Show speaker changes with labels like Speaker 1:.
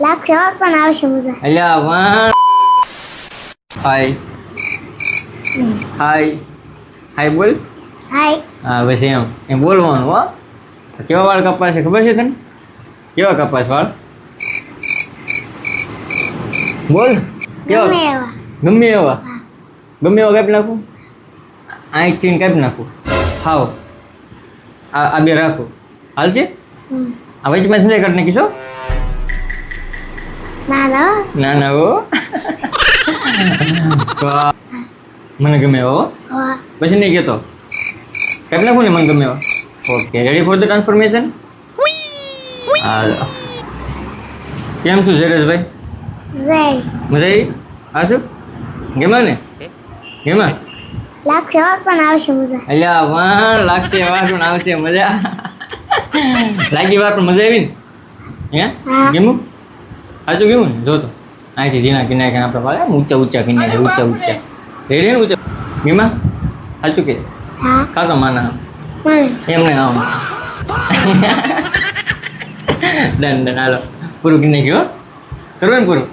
Speaker 1: લાગશે હો, પણ આવશે મજા.
Speaker 2: અલ્યા વાહ. હાય હાય હાય બોલ.
Speaker 1: હાય.
Speaker 2: હા બસ એમ બોલવાનું હો. તો કેવા વાળ કપાસ છે ખબર છે તને? કેવા કપાસ વાળ બોલ. કેવા?
Speaker 1: ગમે એવા.
Speaker 2: ગમે એવા. ગમે એવા કાપી નાખું. આઈ ચીન કાપી નાખું. હાવ આ બે રાખું હાલ છે. આ વચમાં સિલાઈ કાઢી નાખીશો.
Speaker 1: ના ના હો.
Speaker 2: ના ના હો. તો મને ગમે એવા હો.
Speaker 1: વાહ.
Speaker 2: પછી નહીં કહેતો. કાપી નાખું ને મને ગમે એવા. Okay ready for the transformation. Hello કેમ છું જયરેશભાઈ?
Speaker 1: મજા આવી.
Speaker 2: મજા આવી? હા શું ગેમા ને ગેમા?
Speaker 1: લાગશે હો, પણ આવશે મજા.
Speaker 2: અલ્યા વાહ લાગશે વાર પણ આવશે મજા. લાગી વાર પણ મજા આવી ને હે?
Speaker 1: હા.
Speaker 2: ગેમું સાચું ગેમું ને જો તો અહીંથી ઝીણા કિનારે આપણે પાડે ઊંચા ઊંચા કિનારે ઊંચા ઊંચા રેડી ને ઊંચા ગેમા સાચું કે
Speaker 1: હા.
Speaker 2: કાકા માના
Speaker 1: મને.
Speaker 2: એમને આમ ડન ડન હાલો પૂરું કિનારે ગયો કરવું ને પૂરું.